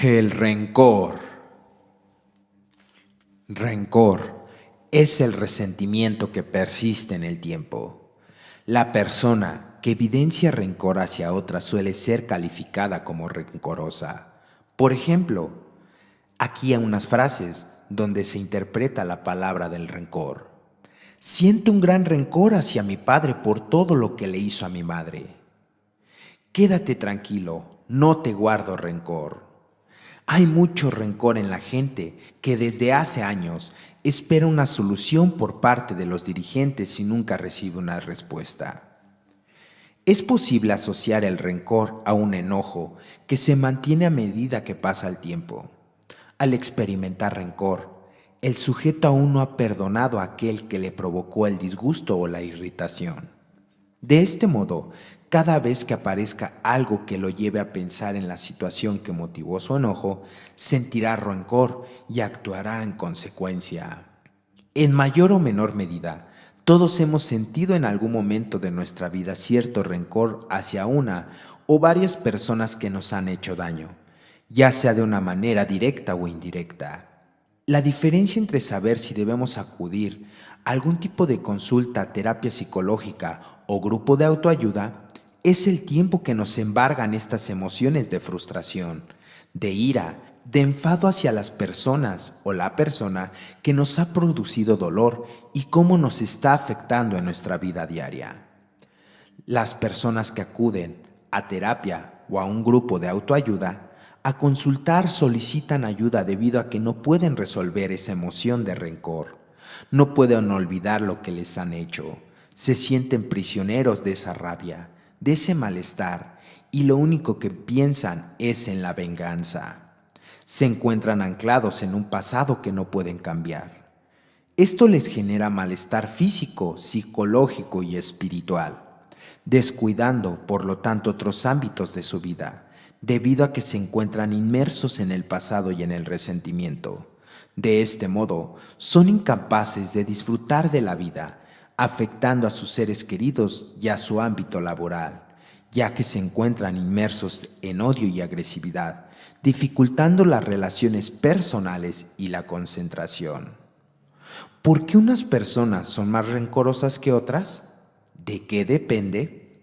El rencor. Rencor es el resentimiento que persiste en el tiempo. La persona que evidencia rencor hacia otra suele ser calificada como rencorosa. Por ejemplo, aquí hay unas frases donde se interpreta la palabra del rencor. Siento un gran rencor hacia mi padre por todo lo que le hizo a mi madre. Quédate tranquilo, no te guardo rencor. Hay mucho rencor en la gente que desde hace años espera una solución por parte de los dirigentes y nunca recibe una respuesta. Es posible asociar el rencor a un enojo que se mantiene a medida que pasa el tiempo. Al experimentar rencor, el sujeto aún no ha perdonado a aquel que le provocó el disgusto o la irritación. De este modo, cada vez que aparezca algo que lo lleve a pensar en la situación que motivó su enojo, sentirá rencor y actuará en consecuencia. En mayor o menor medida, todos hemos sentido en algún momento de nuestra vida cierto rencor hacia una o varias personas que nos han hecho daño, ya sea de una manera directa o indirecta. La diferencia entre saber si debemos acudir a algún tipo de consulta, terapia psicológica o grupo de autoayuda es el tiempo que nos embargan estas emociones de frustración, de ira, de enfado hacia las personas o la persona que nos ha producido dolor y cómo nos está afectando en nuestra vida diaria. Las personas que acuden a terapia o a un grupo de autoayuda a consultar solicitan ayuda debido a que no pueden resolver esa emoción de rencor. No pueden olvidar lo que les han hecho. Se sienten prisioneros de esa rabia, de ese malestar, y lo único que piensan es en la venganza. Se encuentran anclados en un pasado que no pueden cambiar. Esto les genera malestar físico, psicológico y espiritual, descuidando, por lo tanto, otros ámbitos de su vida, debido a que se encuentran inmersos en el pasado y en el resentimiento. De este modo, son incapaces de disfrutar de la vida, afectando a sus seres queridos y a su ámbito laboral, ya que se encuentran inmersos en odio y agresividad, dificultando las relaciones personales y la concentración. ¿Por qué unas personas son más rencorosas que otras? ¿De qué depende?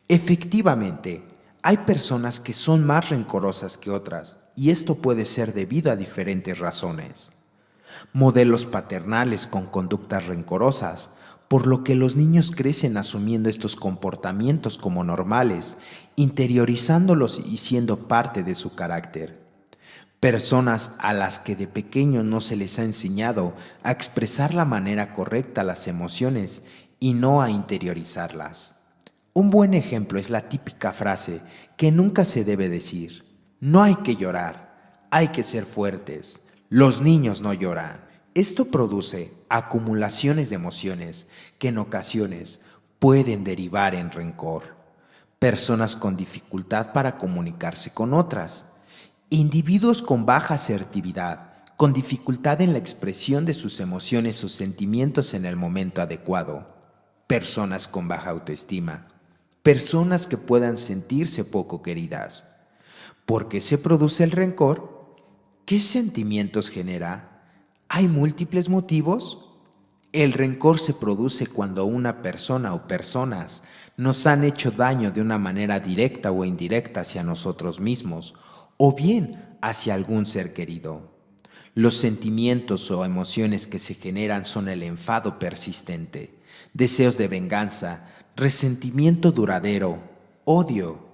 Efectivamente, hay personas que son más rencorosas que otras, y esto puede ser debido a diferentes razones. Modelos paternales con conductas rencorosas, por lo que los niños crecen asumiendo estos comportamientos como normales, interiorizándolos y siendo parte de su carácter. Personas a las que de pequeño no se les ha enseñado a expresar la manera correcta las emociones y no a interiorizarlas. Un buen ejemplo es la típica frase que nunca se debe decir: no hay que llorar, hay que ser fuertes, los niños no lloran. Esto produce acumulaciones de emociones que en ocasiones pueden derivar en rencor. Personas con dificultad para comunicarse con otras. Individuos con baja asertividad, con dificultad en la expresión de sus emociones o sentimientos en el momento adecuado. Personas con baja autoestima. Personas que puedan sentirse poco queridas. ¿Por qué se produce el rencor? ¿Qué sentimientos genera? ¿Hay múltiples motivos? El rencor se produce cuando una persona o personas nos han hecho daño de una manera directa o indirecta hacia nosotros mismos, o bien hacia algún ser querido. Los sentimientos o emociones que se generan son el enfado persistente, deseos de venganza, resentimiento duradero, odio.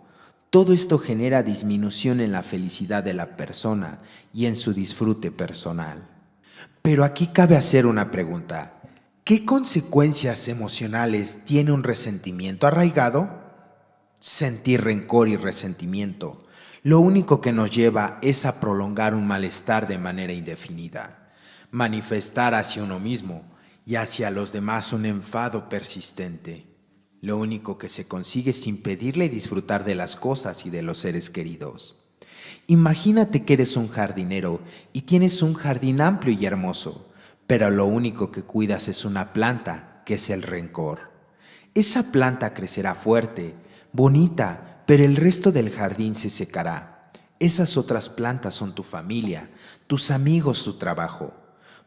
Todo esto genera disminución en la felicidad de la persona y en su disfrute personal. Pero aquí cabe hacer una pregunta. ¿Qué consecuencias emocionales tiene un resentimiento arraigado? Sentir rencor y resentimiento lo único que nos lleva es a prolongar un malestar de manera indefinida, manifestar hacia uno mismo y hacia los demás un enfado persistente. Lo único que se consigue es impedirle disfrutar de las cosas y de los seres queridos. Imagínate que eres un jardinero y tienes un jardín amplio y hermoso, pero lo único que cuidas es una planta, que es el rencor. Esa planta crecerá fuerte, bonita, pero el resto del jardín se secará. Esas otras plantas son tu familia, tus amigos, tu trabajo.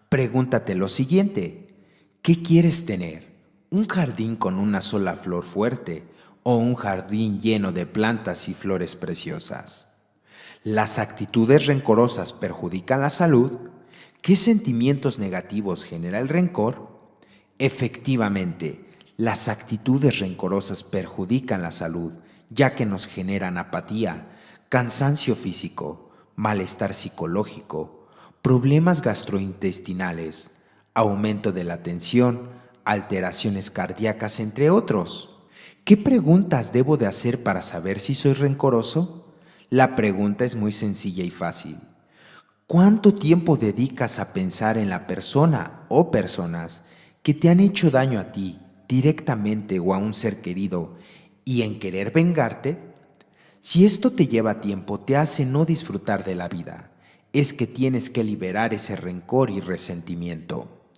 Pregúntate lo siguiente: ¿qué quieres tener? ¿Un jardín con una sola flor fuerte o un jardín lleno de plantas y flores preciosas? ¿Las actitudes rencorosas perjudican la salud? ¿Qué sentimientos negativos genera el rencor? Efectivamente, las actitudes rencorosas perjudican la salud, ya que nos generan apatía, cansancio físico, malestar psicológico, problemas gastrointestinales, aumento de la tensión, alteraciones cardíacas, entre otros. ¿Qué preguntas debo de hacer para saber si soy rencoroso? La pregunta es muy sencilla y fácil. ¿Cuánto tiempo dedicas a pensar en la persona o personas que te han hecho daño a ti directamente o a un ser querido y en querer vengarte? Si esto te lleva tiempo, te hace no disfrutar de la vida, es que tienes que liberar ese rencor y resentimiento.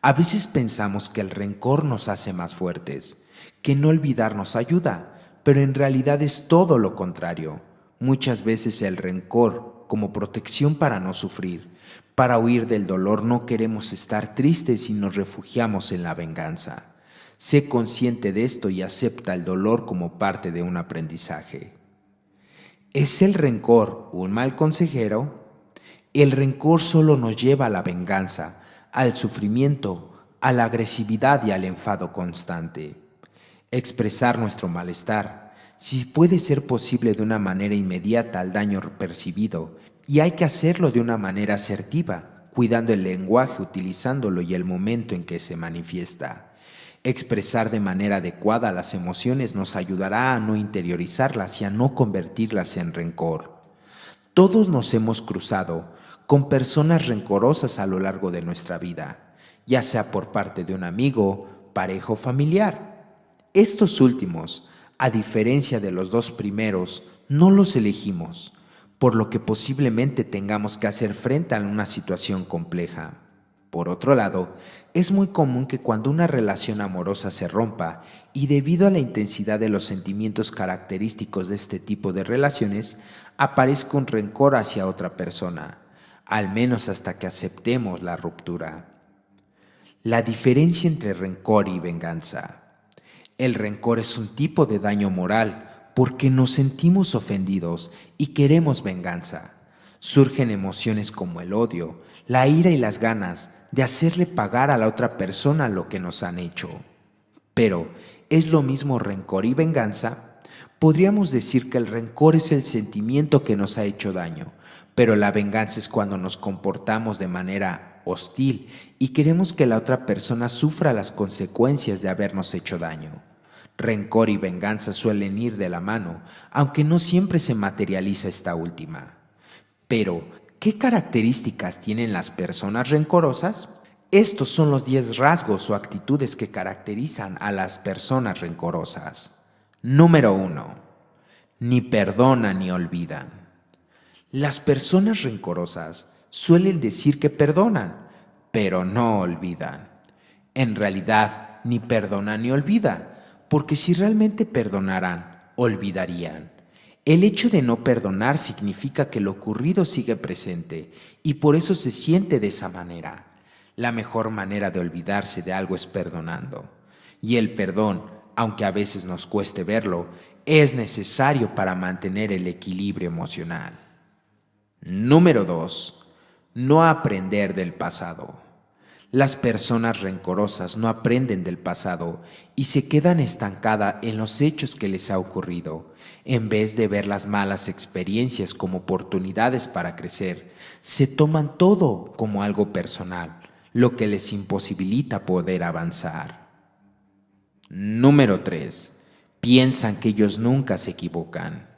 A veces pensamos que el rencor nos hace más fuertes, que no olvidar nos ayuda, pero en realidad es todo lo contrario. Muchas veces el rencor, como protección para no sufrir, para huir del dolor, no queremos estar tristes y nos refugiamos en la venganza. Sé consciente de esto y acepta el dolor como parte de un aprendizaje. ¿Es el rencor un mal consejero? El rencor solo nos lleva a la venganza, al sufrimiento, a la agresividad y al enfado constante. Expresar nuestro malestar, si puede ser posible de una manera inmediata al daño percibido, y hay que hacerlo de una manera asertiva, cuidando el lenguaje, utilizándolo y el momento en que se manifiesta. Expresar de manera adecuada las emociones nos ayudará a no interiorizarlas y a no convertirlas en rencor. Todos nos hemos cruzado con personas rencorosas a lo largo de nuestra vida, ya sea por parte de un amigo, pareja o familiar. Estos últimos, a diferencia de los dos primeros, no los elegimos, por lo que posiblemente tengamos que hacer frente a una situación compleja. Por otro lado, es muy común que cuando una relación amorosa se rompa y debido a la intensidad de los sentimientos característicos de este tipo de relaciones, aparezca un rencor hacia otra persona, al menos hasta que aceptemos la ruptura. La diferencia entre rencor y venganza. El rencor es un tipo de daño moral porque nos sentimos ofendidos y queremos venganza. Surgen emociones como el odio, la ira y las ganas de hacerle pagar a la otra persona lo que nos han hecho. Pero, ¿es lo mismo rencor y venganza? Podríamos decir que el rencor es el sentimiento que nos ha hecho daño, pero la venganza es cuando nos comportamos de manera hostil y queremos que la otra persona sufra las consecuencias de habernos hecho daño. Rencor y venganza suelen ir de la mano, aunque no siempre se materializa esta última. Pero, ¿qué características tienen las personas rencorosas? Estos son los 10 rasgos o actitudes que caracterizan a las personas rencorosas. Número 1. Ni perdonan ni olvidan. Las personas rencorosas suelen decir que perdonan, pero no olvidan. En realidad, ni perdonan ni olvidan, porque si realmente perdonaran, olvidarían. El hecho de no perdonar significa que lo ocurrido sigue presente y por eso se siente de esa manera. La mejor manera de olvidarse de algo es perdonando. Y el perdón, aunque a veces nos cueste verlo, es necesario para mantener el equilibrio emocional. Número 2. No aprender del pasado. Las personas rencorosas no aprenden del pasado y se quedan estancadas en los hechos que les ha ocurrido. En vez de ver las malas experiencias como oportunidades para crecer, se toman todo como algo personal, lo que les imposibilita poder avanzar. Número 3. Piensan que ellos nunca se equivocan.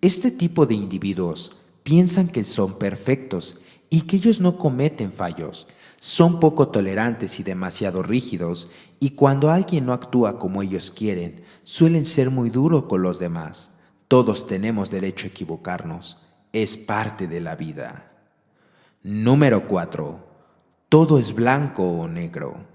Este tipo de individuos piensan que son perfectos y que ellos no cometen fallos. Son poco tolerantes y demasiado rígidos, y cuando alguien no actúa como ellos quieren, suelen ser muy duros con los demás. Todos tenemos derecho a equivocarnos. Es parte de la vida. Número 4. Todo es blanco o negro.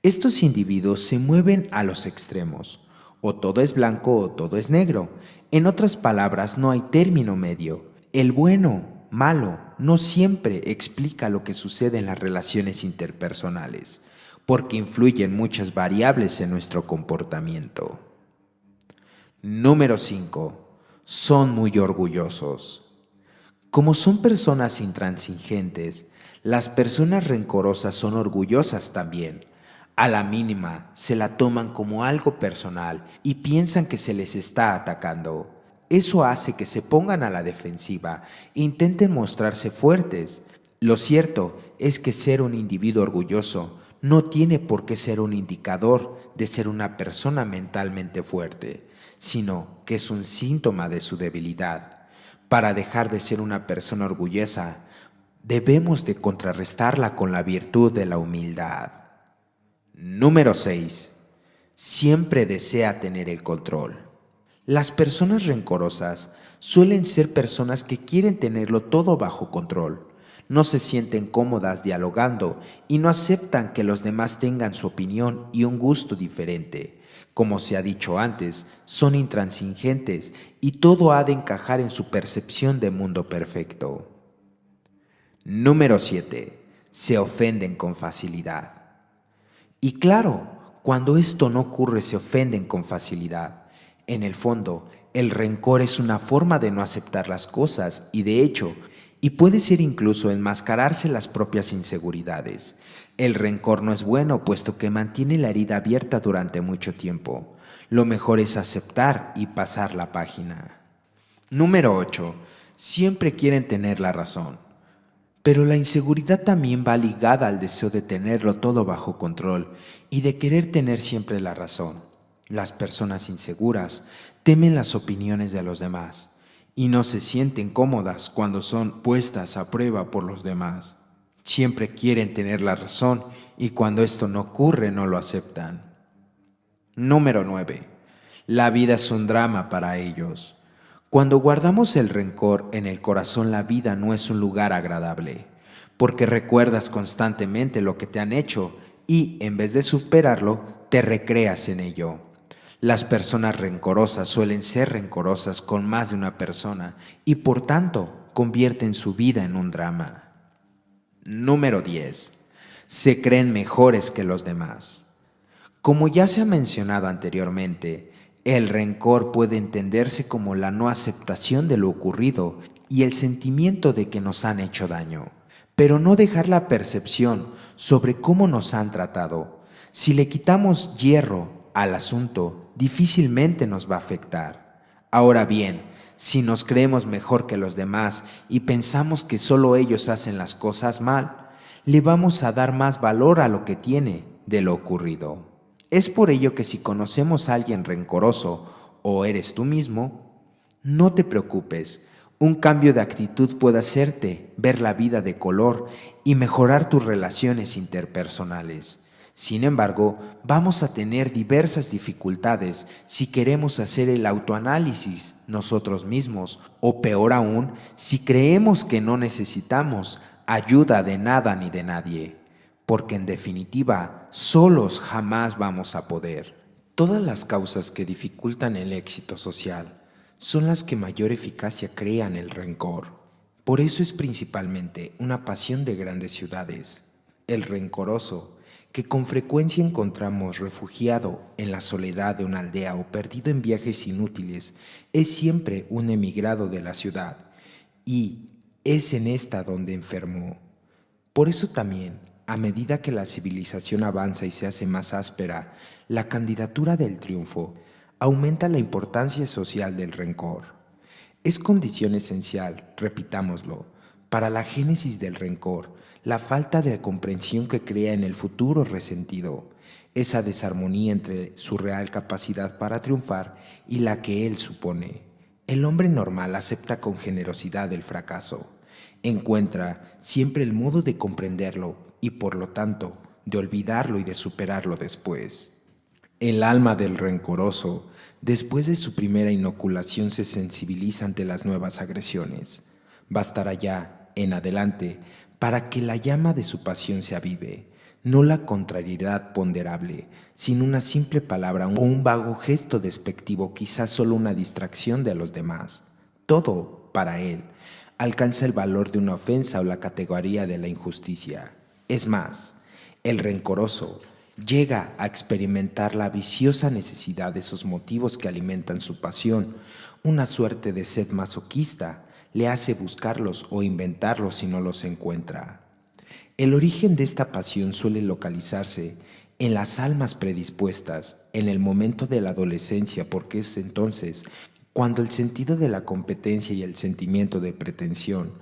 Estos individuos se mueven a los extremos. O todo es blanco o todo es negro. En otras palabras, no hay término medio. El bueno, malo, no siempre explica lo que sucede en las relaciones interpersonales, porque influyen muchas variables en nuestro comportamiento. Número 5. Son muy orgullosos. Como son personas intransigentes, las personas rencorosas son orgullosas también. A la mínima se la toman como algo personal y piensan que se les está atacando. Eso hace que se pongan a la defensiva e intenten mostrarse fuertes. Lo cierto es que ser un individuo orgulloso no tiene por qué ser un indicador de ser una persona mentalmente fuerte, sino que es un síntoma de su debilidad. Para dejar de ser una persona orgullosa, debemos de contrarrestarla con la virtud de la humildad. Número 6. Siempre desea tener el control. Las personas rencorosas suelen ser personas que quieren tenerlo todo bajo control. No se sienten cómodas dialogando y no aceptan que los demás tengan su opinión y un gusto diferente. Como se ha dicho antes, son intransigentes y todo ha de encajar en su percepción de mundo perfecto. Número 7. Se ofenden con facilidad. Y claro, cuando esto no ocurre se ofenden con facilidad. En el fondo, el rencor es una forma de no aceptar las cosas y puede ser incluso enmascararse las propias inseguridades. El rencor no es bueno puesto que mantiene la herida abierta durante mucho tiempo. Lo mejor es aceptar y pasar la página. Número 8. Siempre quieren tener la razón. Pero la inseguridad también va ligada al deseo de tenerlo todo bajo control y de querer tener siempre la razón. Las personas inseguras temen las opiniones de los demás y no se sienten cómodas cuando son puestas a prueba por los demás. Siempre quieren tener la razón y cuando esto no ocurre no lo aceptan. Número 9. La vida es un drama para ellos. Cuando guardamos el rencor en el corazón, la vida no es un lugar agradable, porque recuerdas constantemente lo que te han hecho y, en vez de superarlo, te recreas en ello. Las personas rencorosas suelen ser rencorosas con más de una persona y, por tanto, convierten su vida en un drama. Número 10. Se creen mejores que los demás. Como ya se ha mencionado anteriormente, el rencor puede entenderse como la no aceptación de lo ocurrido y el sentimiento de que nos han hecho daño, pero no dejar la percepción sobre cómo nos han tratado. Si le quitamos hierro al asunto, difícilmente nos va a afectar. Ahora bien, si nos creemos mejor que los demás y pensamos que solo ellos hacen las cosas mal, le vamos a dar más valor a lo que tiene de lo ocurrido. Es por ello que si conocemos a alguien rencoroso o eres tú mismo, no te preocupes. Un cambio de actitud puede hacerte ver la vida de color y mejorar tus relaciones interpersonales. Sin embargo, vamos a tener diversas dificultades si queremos hacer el autoanálisis nosotros mismos o peor aún, si creemos que no necesitamos ayuda de nada ni de nadie. Porque en definitiva, solos jamás vamos a poder. Todas las causas que dificultan el éxito social son las que mayor eficacia crean el rencor. Por eso es principalmente una pasión de grandes ciudades. El rencoroso, que con frecuencia encontramos refugiado en la soledad de una aldea o perdido en viajes inútiles, es siempre un emigrado de la ciudad, y es en esta donde enfermó. Por eso también, a medida que la civilización avanza y se hace más áspera, la candidatura del triunfo aumenta la importancia social del rencor. Es condición esencial, repitámoslo, para la génesis del rencor, la falta de comprensión que crea en el futuro resentido, esa desarmonía entre su real capacidad para triunfar y la que él supone. El hombre normal acepta con generosidad el fracaso, encuentra siempre el modo de comprenderlo y por lo tanto de olvidarlo y de superarlo después. El alma del rencoroso, después de su primera inoculación, se sensibiliza ante las nuevas agresiones. Bastará ya, en adelante, para que la llama de su pasión se avive. no la contrariedad ponderable, sino una simple palabra o un vago gesto despectivo, quizás solo una distracción de los demás. Todo, para él, alcanza el valor de una ofensa o la categoría de la injusticia. Es más, el rencoroso llega a experimentar la viciosa necesidad de esos motivos que alimentan su pasión, una suerte de sed masoquista, le hace buscarlos o inventarlos si no los encuentra. El origen de esta pasión suele localizarse en las almas predispuestas en el momento de la adolescencia, porque es entonces cuando el sentido de la competencia y el sentimiento de pretensión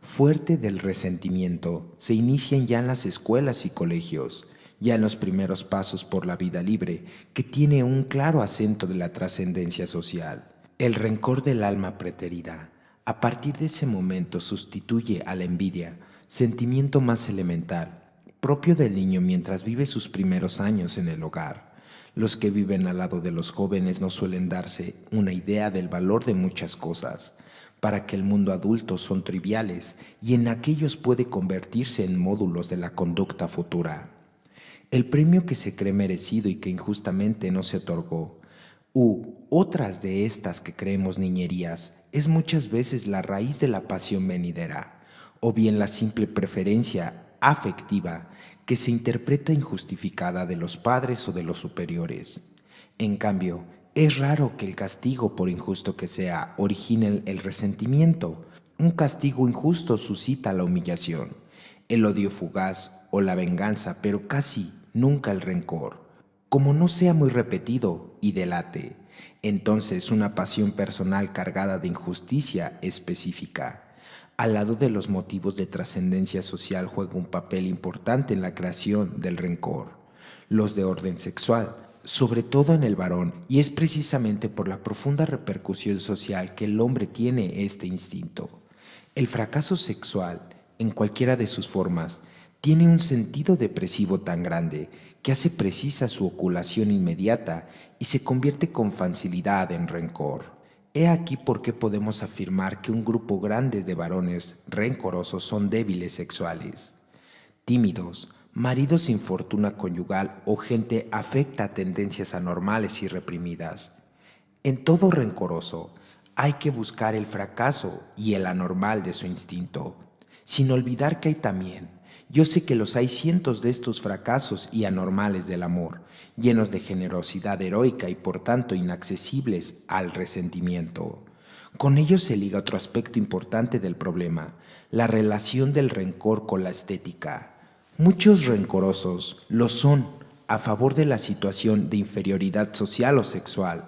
fuerte del resentimiento se inician ya en las escuelas y colegios, ya en los primeros pasos por la vida libre, que tiene un claro acento de la trascendencia social. El rencor del alma preterida, a partir de ese momento, sustituye a la envidia, sentimiento más elemental, propio del niño mientras vive sus primeros años en el hogar. Los que viven al lado de los jóvenes no suelen darse una idea del valor de muchas cosas. Para que el mundo adulto son triviales y en aquellos puede convertirse en módulos de la conducta futura. El premio que se cree merecido y que injustamente no se otorgó, u otras de estas que creemos niñerías, es muchas veces la raíz de la pasión venidera, o bien la simple preferencia afectiva que se interpreta injustificada de los padres o de los superiores. En cambio, es raro que el castigo, por injusto que sea, origine el resentimiento. Un castigo injusto suscita la humillación, el odio fugaz o la venganza, pero casi nunca el rencor. Como no sea muy repetido y delate, entonces una pasión personal cargada de injusticia específica. Al lado de los motivos de trascendencia social juega un papel importante en la creación del rencor, los de orden sexual, sobre todo en el varón, y es precisamente por la profunda repercusión social que el hombre tiene este instinto. El fracaso sexual, en cualquiera de sus formas, tiene un sentido depresivo tan grande que hace precisa su oculación inmediata y se convierte con facilidad en rencor. He aquí por qué podemos afirmar que un grupo grande de varones rencorosos son débiles sexuales, tímidos, maridos sin fortuna conyugal o gente afecta a tendencias anormales y reprimidas. En todo rencoroso hay que buscar el fracaso y el anormal de su instinto, sin olvidar que hay también, yo sé que los hay cientos de estos fracasos y anormales del amor, llenos de generosidad heroica y por tanto inaccesibles al resentimiento. Con ellos se liga otro aspecto importante del problema, la relación del rencor con la estética. Muchos rencorosos lo son a favor de la situación de inferioridad social o sexual,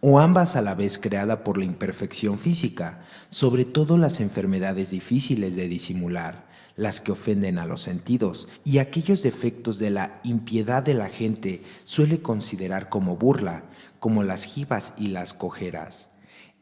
o ambas a la vez creada por la imperfección física, sobre todo las enfermedades difíciles de disimular, las que ofenden a los sentidos, y aquellos defectos de la impiedad de la gente suele considerar como burla, como las jibas y las cojeras.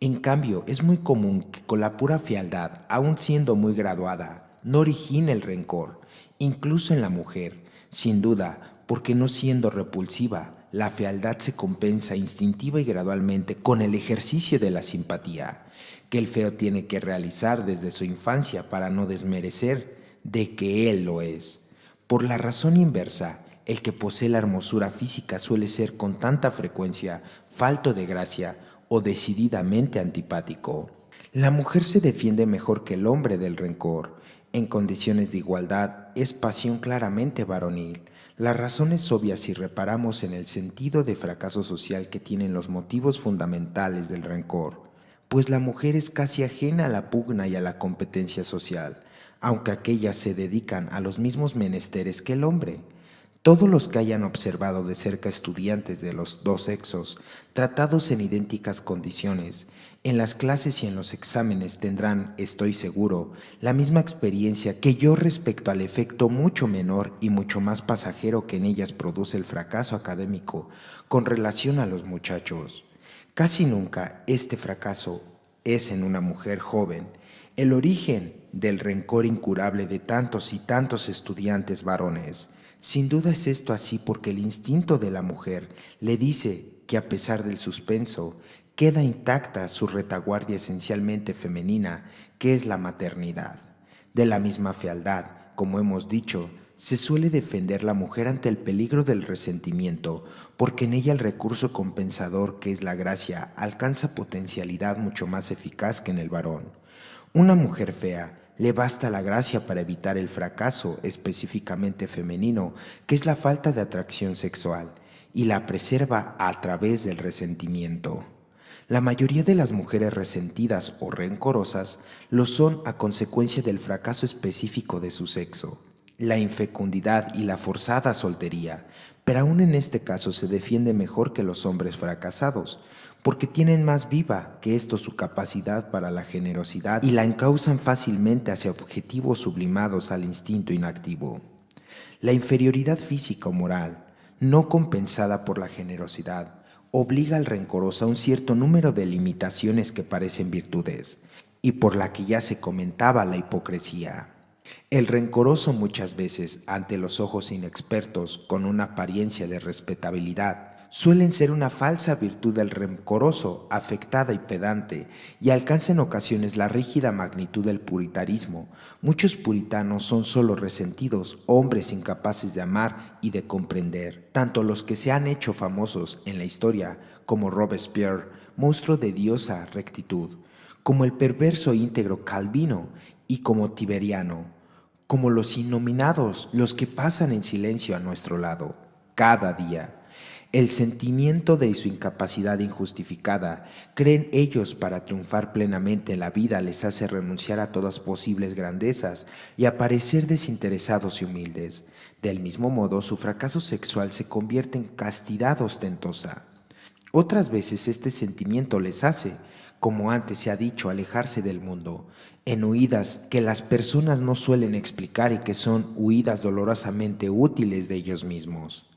En cambio, es muy común que con la pura fealdad, aun siendo muy graduada, no origine el rencor, incluso en la mujer, sin duda, porque no siendo repulsiva, la fealdad se compensa instintiva y gradualmente con el ejercicio de la simpatía, que el feo tiene que realizar desde su infancia para no desmerecer de que él lo es. Por la razón inversa, el que posee la hermosura física suele ser con tanta frecuencia falto de gracia o decididamente antipático. La mujer se defiende mejor que el hombre del rencor. En condiciones de igualdad es pasión claramente varonil. La razón es obvia si reparamos en el sentido de fracaso social que tienen los motivos fundamentales del rencor, pues la mujer es casi ajena a la pugna y a la competencia social, aunque aquellas se dedican a los mismos menesteres que el hombre. Todos los que hayan observado de cerca estudiantes de los dos sexos, tratados en idénticas condiciones, en las clases y en los exámenes tendrán, estoy seguro, la misma experiencia que yo respecto al efecto mucho menor y mucho más pasajero que en ellas produce el fracaso académico con relación a los muchachos. Casi nunca este fracaso es en una mujer joven. El origen del rencor incurable de tantos y tantos estudiantes varones. Sin duda es esto así porque el instinto de la mujer le dice que a pesar del suspenso, queda intacta su retaguardia esencialmente femenina, que es la maternidad. De la misma fealdad, como hemos dicho, Se suele defender la mujer ante el peligro del resentimiento, porque en ella el recurso compensador que es la gracia alcanza potencialidad mucho más eficaz que en el varón. Una mujer fea le basta la gracia para evitar el fracaso específicamente femenino, que es la falta de atracción sexual, y la preserva a través del resentimiento. La mayoría de las mujeres resentidas o rencorosas lo son a consecuencia del fracaso específico de su sexo, la infecundidad y la forzada soltería, pero aún en este caso se defiende mejor que los hombres fracasados, porque tienen más viva que esto su capacidad para la generosidad y la encausan fácilmente hacia objetivos sublimados al instinto inactivo. La inferioridad física o moral, no compensada por la generosidad, obliga al rencoroso a un cierto número de limitaciones que parecen virtudes, y por la que ya se comentaba la hipocresía. El rencoroso muchas veces, ante los ojos inexpertos, con una apariencia de respetabilidad, suelen ser una falsa virtud del rencoroso, afectada y pedante, y alcanza en ocasiones la rígida magnitud del puritarismo. Muchos puritanos son solo resentidos, hombres incapaces de amar y de comprender, tanto los que se han hecho famosos en la historia, como Robespierre, monstruo de diosa rectitud, como el perverso íntegro Calvino y como Tiberiano, como los innominados, los que pasan en silencio a nuestro lado, cada día. El sentimiento de su incapacidad injustificada, creen ellos para triunfar plenamente en la vida, les hace renunciar a todas posibles grandezas y a parecer desinteresados y humildes. Del mismo modo, su fracaso sexual se convierte en castidad ostentosa. Otras veces este sentimiento les hace, como antes se ha dicho, alejarse del mundo, en huidas que las personas no suelen explicar y que son huidas dolorosamente útiles de ellos mismos.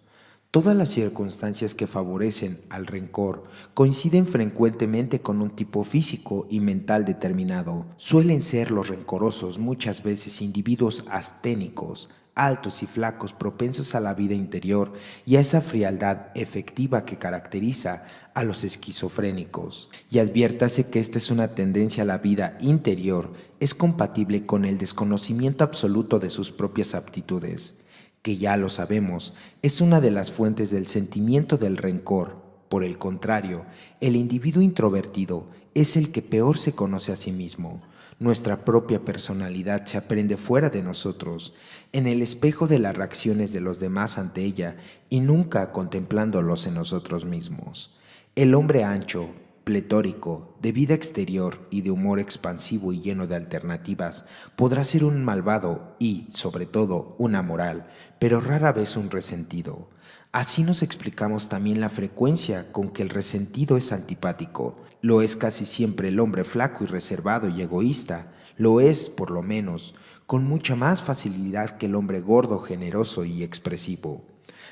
Todas las circunstancias que favorecen al rencor coinciden frecuentemente con un tipo físico y mental determinado. Suelen ser los rencorosos muchas veces individuos asténicos, altos y flacos, propensos a la vida interior y a esa frialdad efectiva que caracteriza a los esquizofrénicos. Y adviértase que esta es una tendencia a la vida interior, es compatible con el desconocimiento absoluto de sus propias aptitudes, que ya lo sabemos, es una de las fuentes del sentimiento del rencor. Por el contrario, el individuo introvertido es el que peor se conoce a sí mismo. Nuestra propia personalidad se aprende fuera de nosotros, en el espejo de las reacciones de los demás ante ella y nunca contemplándolos en nosotros mismos. El hombre ancho, pletórico, de vida exterior y de humor expansivo y lleno de alternativas, podrá ser un malvado y, sobre todo, un amoral, pero rara vez un resentido. Así nos explicamos también la frecuencia con que el resentido es antipático. Lo es casi siempre el hombre flaco y reservado y egoísta. Lo es, por lo menos, con mucha más facilidad que el hombre gordo, generoso y expresivo.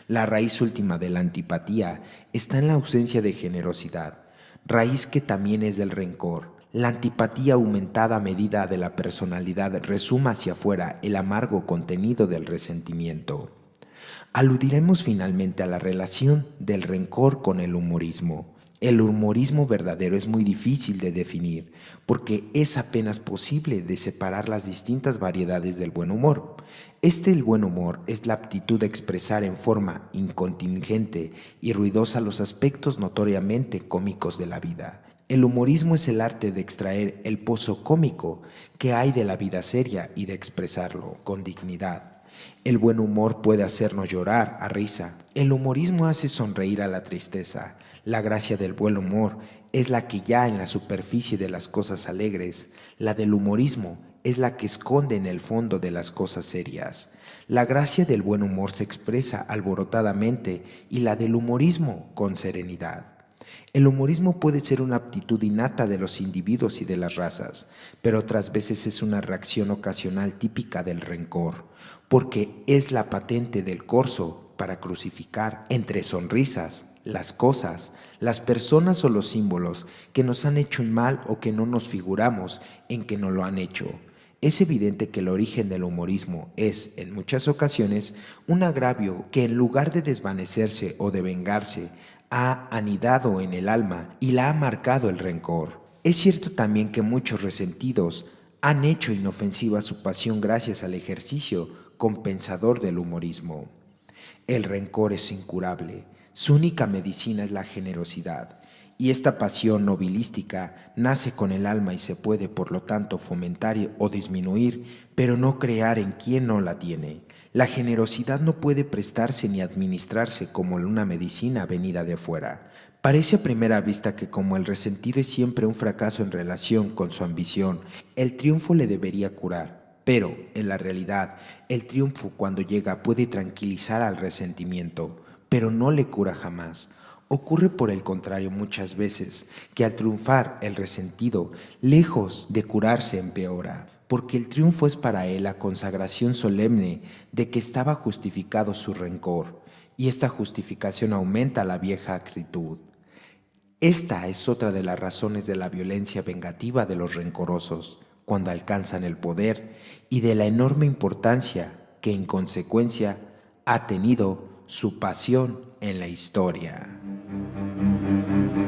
La raíz última de la antipatía está en la ausencia de generosidad, raíz que también es del rencor. La antipatía aumentada a medida de la personalidad resuma hacia afuera el amargo contenido del resentimiento. Aludiremos finalmente a la relación del rencor con el humorismo. El humorismo verdadero es muy difícil de definir, porque es apenas posible de separar las distintas variedades del buen humor. El buen humor es la aptitud a expresar en forma incontingente y ruidosa los aspectos notoriamente cómicos de la vida. El humorismo es el arte de extraer el pozo cómico que hay de la vida seria y de expresarlo con dignidad. El buen humor puede hacernos llorar a risa. El humorismo hace sonreír a la tristeza. La gracia del buen humor es la que ya en la superficie de las cosas alegres. La del humorismo es la que esconde en el fondo de las cosas serias. La gracia del buen humor se expresa alborotadamente y la del humorismo con serenidad. El humorismo puede ser una aptitud innata de los individuos y de las razas, pero otras veces es una reacción ocasional típica del rencor, porque es la patente del corso para crucificar entre sonrisas las cosas, las personas o los símbolos que nos han hecho un mal o que no nos figuramos en que nos lo han hecho. Es evidente que el origen del humorismo es, en muchas ocasiones, un agravio que en lugar de desvanecerse o de vengarse, ha anidado en el alma y la ha marcado el rencor. Es cierto también que muchos resentidos han hecho inofensiva su pasión gracias al ejercicio compensador del humorismo. El rencor es incurable, su única medicina es la generosidad, y esta pasión nobilística nace con el alma y se puede, por lo tanto, fomentar o disminuir, pero no crear en quien no la tiene. La generosidad no puede prestarse ni administrarse como una medicina venida de fuera. Parece a primera vista que como el resentido es siempre un fracaso en relación con su ambición, el triunfo le debería curar. Pero, en la realidad, el triunfo cuando llega puede tranquilizar al resentimiento, pero no le cura jamás. Ocurre por el contrario muchas veces que al triunfar el resentido, lejos de curarse, empeora, porque el triunfo es para él la consagración solemne de que estaba justificado su rencor, y esta justificación aumenta la vieja actitud. Esta es otra de las razones de la violencia vengativa de los rencorosos cuando alcanzan el poder y de la enorme importancia que en consecuencia ha tenido su pasión en la historia.